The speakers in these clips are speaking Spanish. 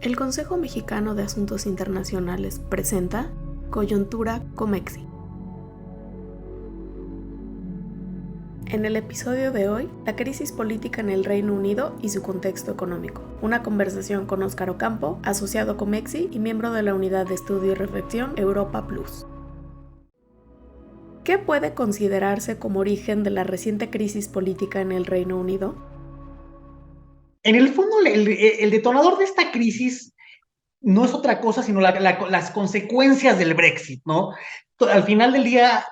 El Consejo Mexicano de Asuntos Internacionales presenta Coyuntura Comexi. En el episodio de hoy, la crisis política en el Reino Unido y su contexto económico. Una conversación con Óscar Ocampo, asociado a Comexi y miembro de la Unidad de Estudio y Reflexión Europa Plus. ¿Qué puede considerarse como origen de la reciente crisis política en el Reino Unido? En el fondo, el detonador de esta crisis no es otra cosa sino las consecuencias del Brexit, ¿no? Al final del día,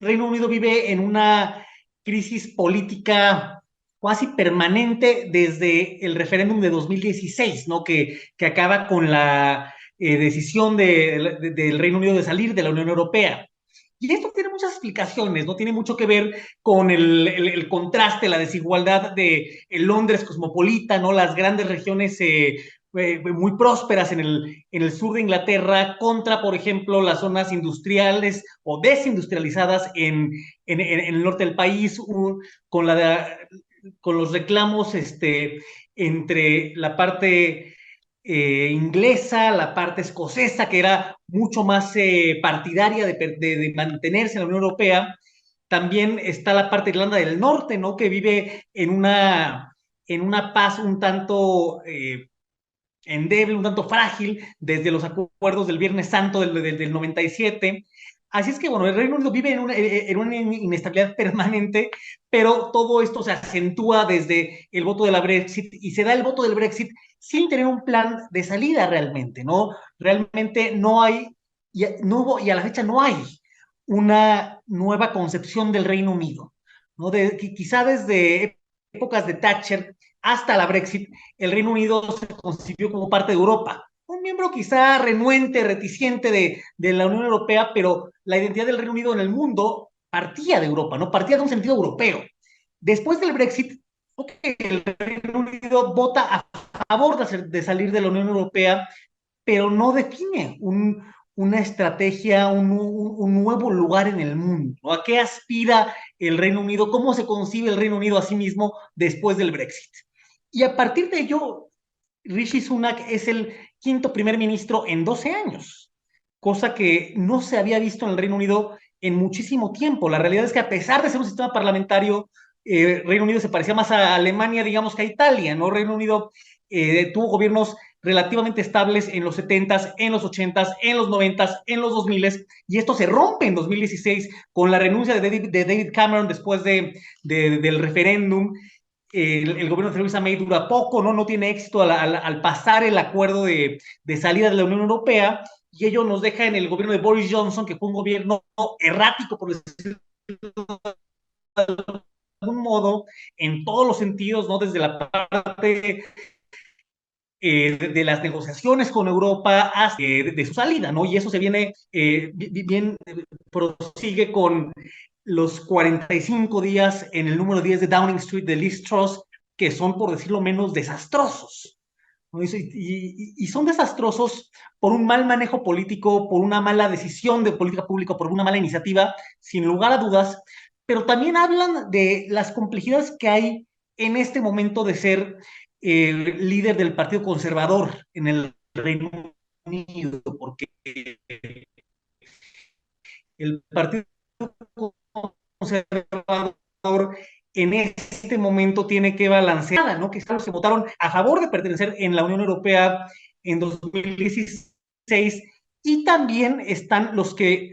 Reino Unido vive en una crisis política casi permanente desde el referéndum de 2016, ¿no? Que acaba con la decisión del Reino Unido de salir de la Unión Europea. Y esto tiene muchas explicaciones, ¿no? Tiene mucho que ver con el contraste, la desigualdad de el Londres cosmopolita, ¿no? Las grandes regiones muy prósperas en el sur de Inglaterra contra, por ejemplo, las zonas industriales o desindustrializadas en el norte del país, con, con los reclamos entre la parte inglesa, la parte escocesa, que era mucho más partidaria de mantenerse en la Unión Europea. También está la parte de Irlanda del Norte, ¿no? Que vive en una paz un tanto endeble, un tanto frágil, desde los acuerdos del Viernes Santo del 97. Así es que, bueno, el Reino Unido vive en una inestabilidad permanente, pero todo esto se acentúa desde el voto de la Brexit y se da el voto del Brexit sin tener un plan de salida realmente, ¿no? Realmente no hay, no hubo, y a la fecha no hay una nueva concepción del Reino Unido, ¿no? Quizá desde épocas de Thatcher hasta la Brexit, el Reino Unido se concibió como parte de Europa. Un miembro quizá renuente, reticente de la Unión Europea, pero la identidad del Reino Unido en el mundo partía de Europa, ¿no? Partía de un sentido europeo. Después del Brexit, el Reino Unido vota a favor de salir de la Unión Europea, pero no define una estrategia, un nuevo lugar en el mundo, ¿no? ¿A qué aspira el Reino Unido? ¿Cómo se concibe el Reino Unido a sí mismo después del Brexit? Y a partir de ello, Rishi Sunak es el quinto primer ministro en 12 años, cosa que no se había visto en el Reino Unido en muchísimo tiempo. La realidad es que a pesar de ser un sistema parlamentario, Reino Unido se parecía más a Alemania, digamos, que a Italia, ¿no? Reino Unido tuvo gobiernos relativamente estables en los 70s, en los 80s, en los 90s, en los 2000s, y esto se rompe en 2016 con la renuncia de David Cameron después del referéndum. El gobierno de Theresa May dura poco, ¿no? No tiene éxito al pasar el acuerdo de salida de la Unión Europea, y ello nos deja en el gobierno de Boris Johnson, que fue un gobierno errático, por decirlo de algún modo, en todos los sentidos, ¿no? Desde la parte de las negociaciones con Europa hasta de su salida, ¿no? Y eso se viene bien, prosigue con los 45 días en el número 10 de Downing Street de Liz Truss, que son, por decirlo menos, desastrosos, ¿no? Y son desastrosos por un mal manejo político, por una mala decisión de política pública, por una mala iniciativa, sin lugar a dudas, pero también hablan de las complejidades que hay en este momento de ser líder del Partido Conservador en el Reino Unido, porque el Partido Conservador en este momento tiene que balancear, ¿no? Que están los que votaron a favor de pertenecer en la Unión Europea en 2016, y también están los que,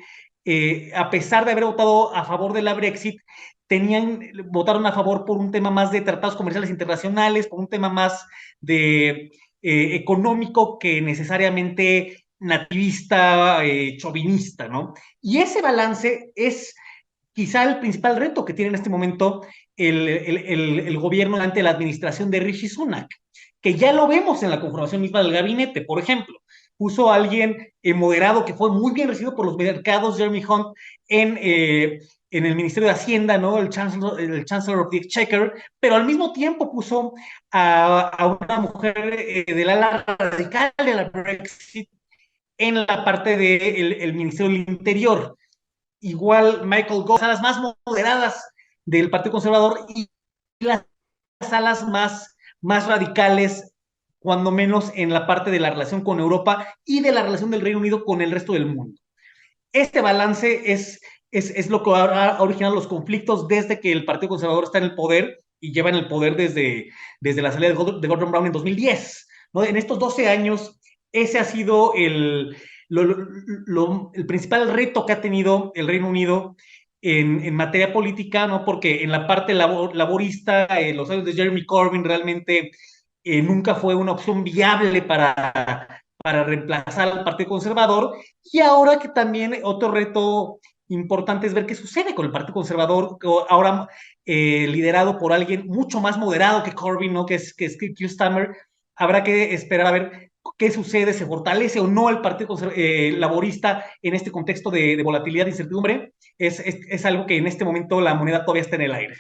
a pesar de haber votado a favor de la Brexit, votaron a favor por un tema más de tratados comerciales internacionales, por un tema más de económico que necesariamente nativista, chauvinista, ¿no? Y ese balance es quizá el principal reto que tiene en este momento el gobierno ante la administración de Rishi Sunak, que ya lo vemos en la conformación misma del gabinete. Por ejemplo, puso a alguien moderado que fue muy bien recibido por los mercados, Jeremy Hunt, en el Ministerio de Hacienda, ¿no? Chancellor of the Exchequer, pero al mismo tiempo puso a una mujer del ala radical de la Brexit en la parte del Ministerio del Interior. Igual Michael Gove, las más moderadas del Partido Conservador, y las alas más radicales cuando menos en la parte de la relación con Europa y de la relación del Reino Unido con el resto del mundo. Este balance es lo que ha originado los conflictos desde que el Partido Conservador está en el poder y lleva en el poder desde la salida de Gordon Brown en 2010. ¿No? En estos 12 años, ese ha sido el principal reto que ha tenido el Reino Unido en materia política, ¿no? Porque en la parte laborista, los años de Jeremy Corbyn realmente nunca fue una opción viable para reemplazar al Partido Conservador. Y ahora que también otro reto importante es ver qué sucede con el Partido Conservador, ahora liderado por alguien mucho más moderado que Corbyn, ¿no? que es Keir Starmer. Habrá que esperar a ver qué sucede, se fortalece o no el Partido Laborista en este contexto de volatilidad e incertidumbre. Es algo que en este momento la moneda todavía está en el aire.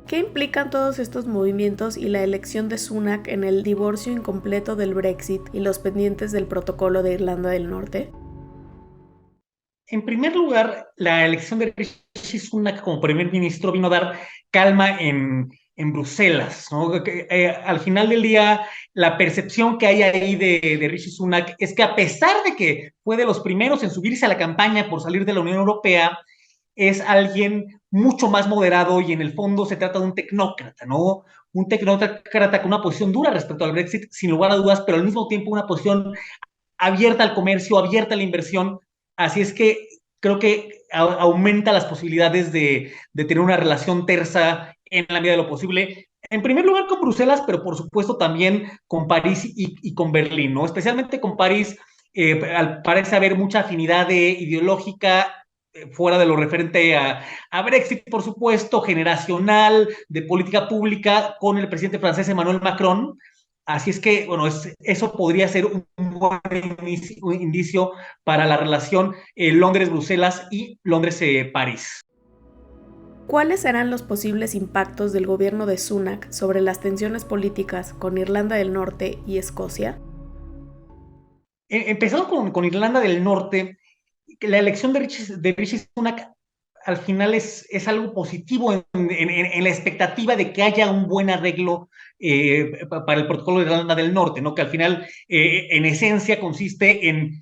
¿Qué implican todos estos movimientos y la elección de Sunak en el divorcio incompleto del Brexit y los pendientes del protocolo de Irlanda del Norte? En primer lugar, la elección de Rishi Sunak como primer ministro vino a dar calma en Bruselas, ¿no? Al final del día, la percepción que hay ahí de Rishi Sunak es que a pesar de que fue de los primeros en subirse a la campaña por salir de la Unión Europea, es alguien mucho más moderado y en el fondo se trata de un tecnócrata, ¿no? Un tecnócrata con una posición dura respecto al Brexit, sin lugar a dudas, pero al mismo tiempo una posición abierta al comercio, abierta a la inversión. Así es que creo que aumenta las posibilidades de tener una relación tersa en la medida de lo posible. En primer lugar con Bruselas, pero por supuesto también con París y con Berlín, ¿no? Especialmente con París, parece haber mucha afinidad ideológica fuera de lo referente a Brexit, por supuesto, generacional, de política pública, con el presidente francés Emmanuel Macron. Así es que, bueno, eso podría ser un buen indicio para la relación Londres-Bruselas y Londres-París. ¿Cuáles serán los posibles impactos del gobierno de Sunak sobre las tensiones políticas con Irlanda del Norte y Escocia? Empezando con Irlanda del Norte, la elección de Rishi Sunak al final es algo positivo en la expectativa de que haya un buen arreglo para el protocolo de Irlanda del Norte, ¿no? Que al final, en esencia, consiste en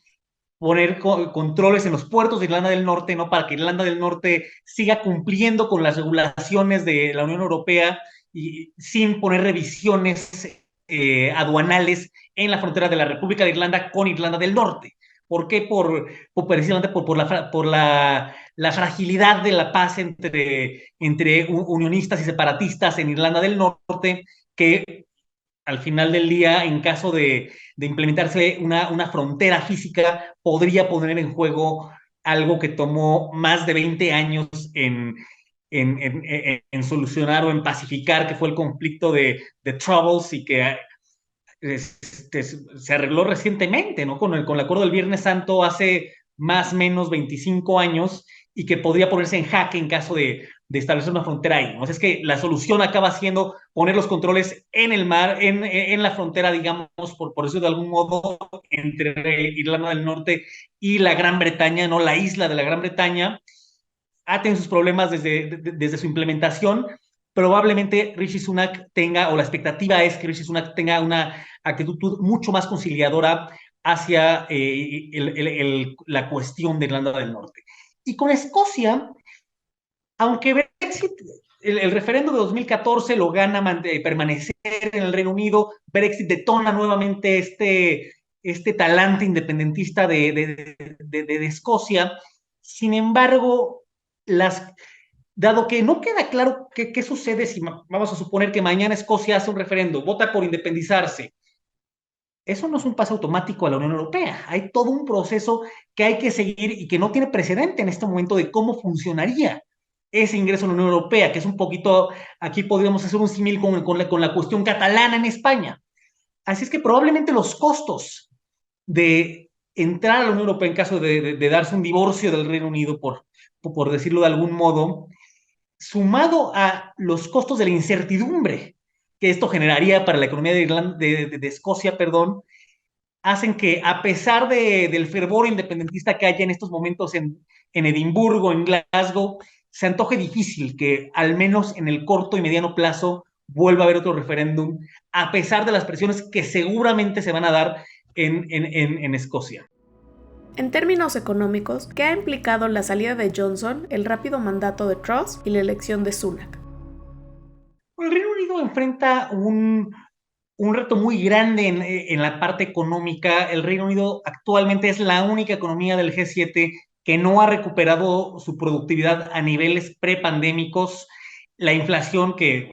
poner controles en los puertos de Irlanda del Norte, ¿no? Para que Irlanda del Norte siga cumpliendo con las regulaciones de la Unión Europea y sin poner revisiones aduanales en la frontera de la República de Irlanda con Irlanda del Norte. ¿Por qué? Precisamente por la fragilidad de la paz entre unionistas y separatistas en Irlanda del Norte, que al final del día, en caso de implementarse una frontera física, podría poner en juego algo que tomó más de 20 años en solucionar o en pacificar, que fue el conflicto de Troubles y que se arregló recientemente, ¿no? Con el acuerdo del Viernes Santo hace más o menos 25 años y que podría ponerse en jaque en caso de establecer una frontera ahí, ¿no? O sea, es que la solución acaba siendo poner los controles en el mar, en la frontera, digamos, por decirlo de algún modo, entre Irlanda del Norte y la Gran Bretaña, ¿no? La isla de la Gran Bretaña ha tenido sus problemas desde su implementación. Probablemente Rishi Sunak tenga, o la expectativa es que Rishi Sunak tenga una actitud mucho más conciliadora hacia la cuestión de Irlanda del Norte. Y con Escocia, aunque Brexit, el referendo de 2014 lo gana permanecer en el Reino Unido, Brexit detona nuevamente este talante independentista de Escocia. Sin embargo, dado que no queda claro qué sucede si vamos a suponer que mañana Escocia hace un referendo, vota por independizarse, eso no es un paso automático a la Unión Europea. Hay todo un proceso que hay que seguir y que no tiene precedente en este momento de cómo funcionaría ese ingreso a la Unión Europea, que es un poquito, aquí podríamos hacer un símil con la cuestión catalana en España. Así es que probablemente los costos de entrar a la Unión Europea en caso de darse un divorcio del Reino Unido, por decirlo de algún modo, sumado a los costos de la incertidumbre que esto generaría para la economía de Escocia, perdón, hacen que a pesar del fervor independentista que haya en estos momentos en Edimburgo, en Glasgow, se antoje difícil que al menos en el corto y mediano plazo vuelva a haber otro referéndum, a pesar de las presiones que seguramente se van a dar en Escocia. En términos económicos, ¿qué ha implicado la salida de Johnson, el rápido mandato de Truss y la elección de Sunak? El Reino Unido enfrenta un reto muy grande en la parte económica. El Reino Unido actualmente es la única economía del G7 que no ha recuperado su productividad a niveles prepandémicos. La inflación, que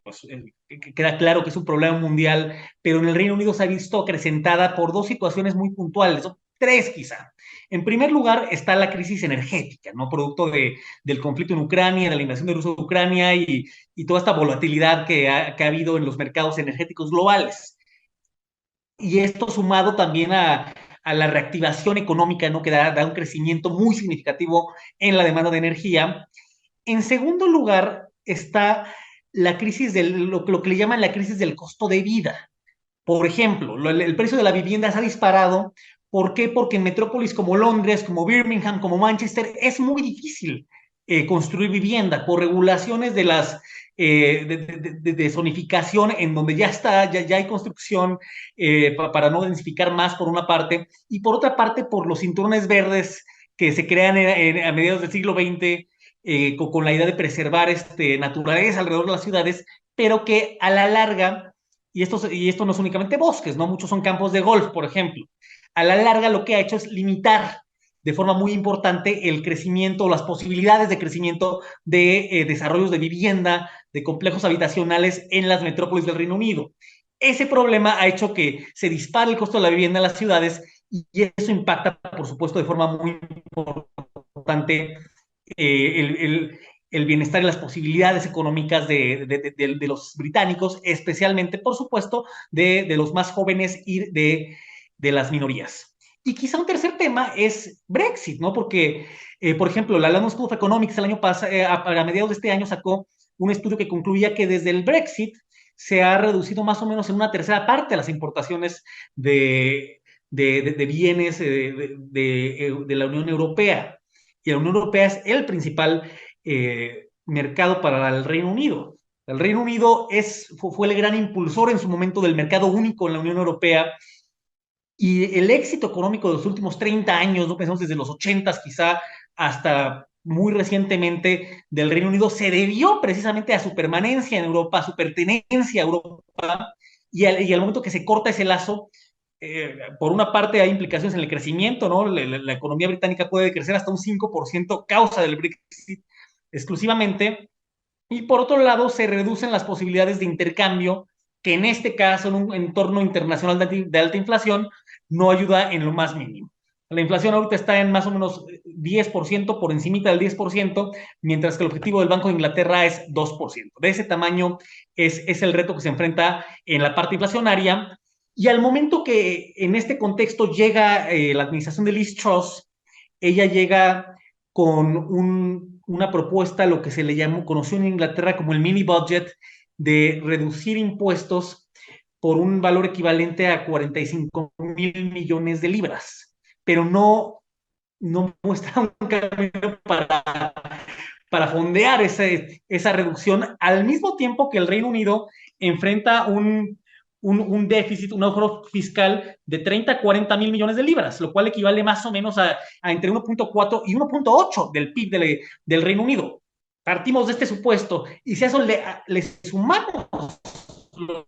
queda claro que es un problema mundial, pero en el Reino Unido se ha visto acrecentada por dos situaciones muy puntuales, o tres quizá. En primer lugar está la crisis energética, ¿no? Producto del conflicto en Ucrania, de la invasión de Rusia a Ucrania y toda esta volatilidad que ha habido en los mercados energéticos globales. Y esto sumado también a la reactivación económica, ¿no? Que da un crecimiento muy significativo en la demanda de energía. En segundo lugar está la crisis lo que le llaman la crisis del costo de vida. Por ejemplo, el precio de la vivienda se ha disparado. ¿Por qué? Porque en metrópolis como Londres, como Birmingham, como Manchester, es muy difícil construir vivienda por regulaciones de zonificación en donde ya hay construcción para no densificar más por una parte, y por otra parte por los cinturones verdes que se crean a mediados del siglo XX con la idea de preservar naturaleza alrededor de las ciudades, pero que a la larga y esto no es únicamente bosques, ¿no? Muchos son campos de golf, por ejemplo. A la larga lo que ha hecho es limitar de forma muy importante el crecimiento, las posibilidades de crecimiento de desarrollos de vivienda, de complejos habitacionales en las metrópolis del Reino Unido. Ese problema ha hecho que se dispare el costo de la vivienda en las ciudades y eso impacta, por supuesto, de forma muy importante el bienestar y las posibilidades económicas de los británicos, especialmente, por supuesto, de los más jóvenes y de las minorías. Y quizá un tercer tema es Brexit, ¿no? Porque, por ejemplo, la London School of Economics el año pasado, a mediados de este año sacó un estudio que concluía que desde el Brexit se ha reducido más o menos en una tercera parte las importaciones de bienes de la Unión Europea. Y la Unión Europea es el principal mercado para el Reino Unido. El Reino Unido fue el gran impulsor en su momento del mercado único en la Unión Europea y el éxito económico de los últimos 30 años, no pensamos desde los 80 quizá hasta muy recientemente del Reino Unido, se debió precisamente a su permanencia en Europa, a su pertenencia a Europa, y al momento que se corta ese lazo, por una parte hay implicaciones en el crecimiento, ¿no? La economía británica puede crecer hasta un 5% causa del Brexit exclusivamente, y por otro lado se reducen las posibilidades de intercambio, que en este caso, en un entorno internacional de alta inflación, no ayuda en lo más mínimo. La inflación ahorita está en más o menos 10%, por encimita del 10%, mientras que el objetivo del Banco de Inglaterra es 2%. De ese tamaño es el reto que se enfrenta en la parte inflacionaria. Y al momento que en este contexto llega la administración de Liz Truss, ella llega con una propuesta, lo que se le llamó, conoció en Inglaterra como el mini budget, de reducir impuestos por un valor equivalente a 45,000 millones de libras, pero no muestra un camino para fondear esa reducción, al mismo tiempo que el Reino Unido enfrenta un déficit, un agujero fiscal de 30 a 40 mil millones de libras, lo cual equivale más o menos a entre 1.4 y 1.8 del PIB del Reino Unido. Partimos de este supuesto y si a eso le sumamos los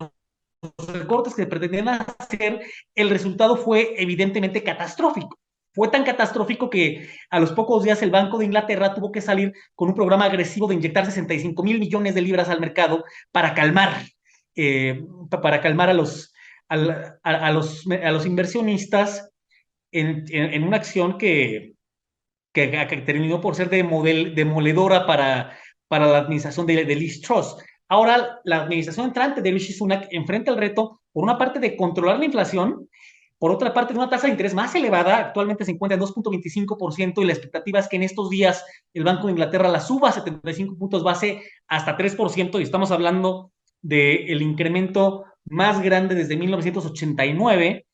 recortes que pretendían hacer, el resultado fue evidentemente catastrófico. Fue tan catastrófico que a los pocos días el Banco de Inglaterra tuvo que salir con un programa agresivo de inyectar 65,000 millones de libras al mercado para calmar, a los inversionistas en una acción que terminó por ser demoledora para la administración de Liz Truss. Ahora, la administración entrante de Rishi Sunak enfrenta el reto, por una parte, de controlar la inflación, por otra parte, de una tasa de interés más elevada, actualmente se encuentra en 2.25%, y la expectativa es que en estos días el Banco de Inglaterra la suba a 75 puntos base hasta 3%, y estamos hablando del incremento más grande desde 1989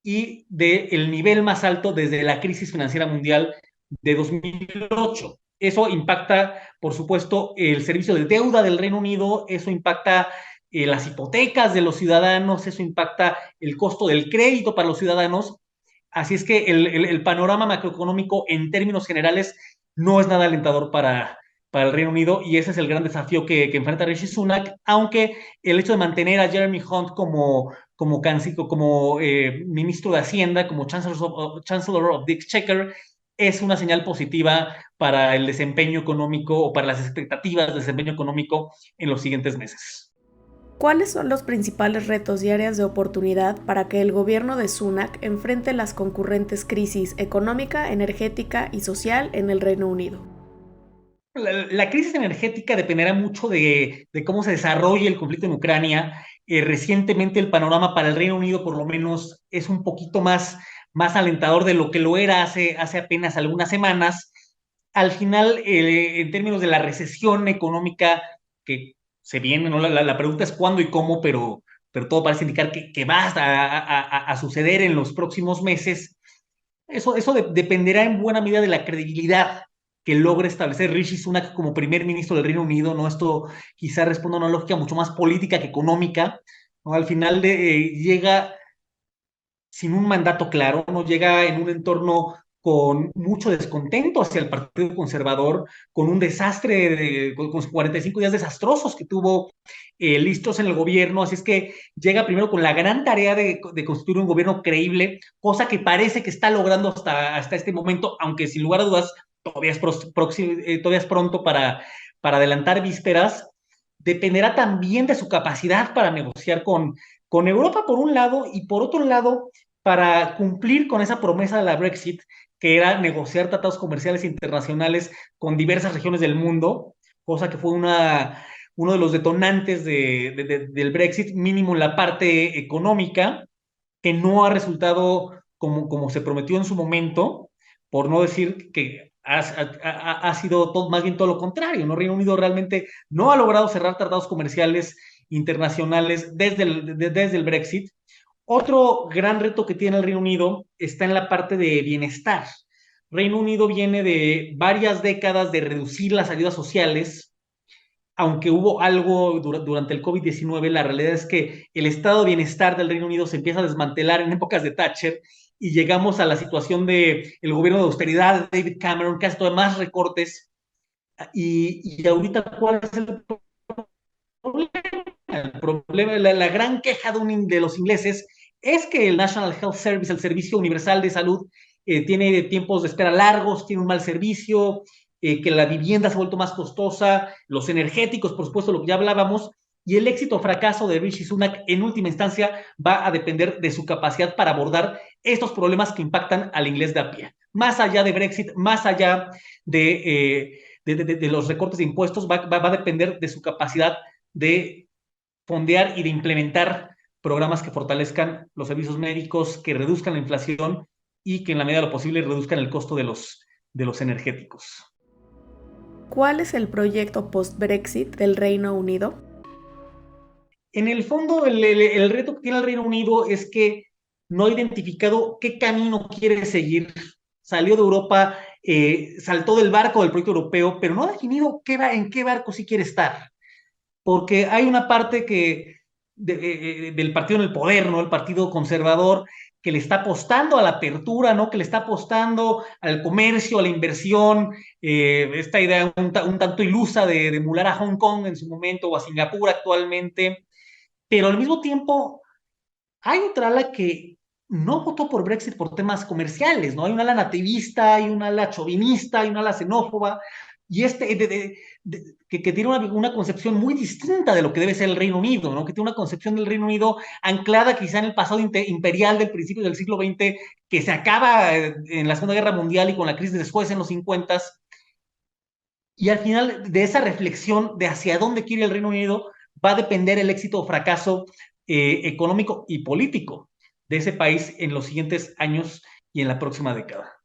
y del nivel más alto desde la crisis financiera mundial de 2008. Eso impacta, por supuesto, el servicio de deuda del Reino Unido, eso impacta las hipotecas de los ciudadanos, eso impacta el costo del crédito para los ciudadanos. Así es que el panorama macroeconómico en términos generales no es nada alentador para el Reino Unido y ese es el gran desafío que enfrenta Rishi Sunak, aunque el hecho de mantener a Jeremy Hunt como ministro de Hacienda, como Chancellor of the Exchequer, es una señal positiva para el desempeño económico o para las expectativas de desempeño económico en los siguientes meses. ¿Cuáles son los principales retos y áreas de oportunidad para que el gobierno de Sunak enfrente las concurrentes crisis económica, energética y social en el Reino Unido? La crisis energética dependerá mucho de cómo se desarrolle el conflicto en Ucrania. Recientemente el panorama para el Reino Unido por lo menos es un poquito más alentador de lo que lo era hace apenas algunas semanas. Al final, en términos de la recesión económica que se viene, ¿no? La pregunta es cuándo y cómo, pero todo parece indicar que va a suceder en los próximos meses. Eso dependerá en buena medida de la credibilidad que logre establecer Rishi Sunak como primer ministro del Reino Unido, ¿no? Esto quizá responda a una lógica mucho más política que económica, ¿no? Al final llega sin un mandato claro, no llega en un entorno con mucho descontento hacia el Partido Conservador, con un desastre, con 45 días desastrosos que tuvo listos en el gobierno, así es que llega primero con la gran tarea de constituir un gobierno creíble, cosa que parece que está logrando hasta este momento, aunque sin lugar a dudas todavía es pronto para adelantar vísperas, dependerá también de su capacidad para negociar con Europa por un lado y por otro lado para cumplir con esa promesa de la Brexit, que era negociar tratados comerciales internacionales con diversas regiones del mundo, cosa que fue uno de los detonantes del Brexit, mínimo en la parte económica, que no ha resultado como se prometió en su momento, por no decir que ha sido más bien todo lo contrario, ¿no? Reino Unido realmente no ha logrado cerrar tratados comerciales internacionales desde el Brexit. Otro gran reto que tiene el Reino Unido está en la parte de bienestar. Reino Unido viene de varias décadas de reducir las ayudas sociales, aunque hubo algo durante el COVID-19, la realidad es que el estado de bienestar del Reino Unido se empieza a desmantelar en épocas de Thatcher y llegamos a la situación del gobierno de austeridad de David Cameron, que ha estado más recortes. Y ahorita, ¿cuál es el problema? El problema, la gran queja de los ingleses es que el National Health Service, el Servicio Universal de Salud, tiene tiempos de espera largos, tiene un mal servicio, que la vivienda se ha vuelto más costosa, los energéticos, por supuesto, lo que ya hablábamos, y el éxito o fracaso de Rishi Sunak en última instancia va a depender de su capacidad para abordar estos problemas que impactan al inglés de a pie. Más allá de Brexit, más allá de los recortes de impuestos, va a depender de su capacidad de fondear y de implementar programas que fortalezcan los servicios médicos, que reduzcan la inflación y que en la medida de lo posible reduzcan el costo de los energéticos. ¿Cuál es el proyecto post-Brexit del Reino Unido? En el fondo, el reto que tiene el Reino Unido es que no ha identificado qué camino quiere seguir. Salió de Europa, saltó del barco del proyecto europeo, pero no ha definido en qué barco sí quiere estar. Porque hay una parte del partido en el poder, ¿no? El partido conservador, que le está apostando a la apertura, ¿no? Que le está apostando al comercio, a la inversión, esta idea un tanto ilusa de emular a Hong Kong en su momento o a Singapur actualmente, pero al mismo tiempo hay otra ala que no votó por Brexit por temas comerciales, ¿no? Hay un ala nativista, hay un ala chauvinista, hay un ala xenófoba, y que tiene una concepción muy distinta de lo que debe ser el Reino Unido, ¿no? Que tiene una concepción del Reino Unido anclada quizá en el pasado imperial del principio del siglo XX, que se acaba en la Segunda Guerra Mundial y con la crisis después en los 50, y al final de esa reflexión de hacia dónde quiere el Reino Unido va a depender el éxito o fracaso económico y político de ese país en los siguientes años y en la próxima década.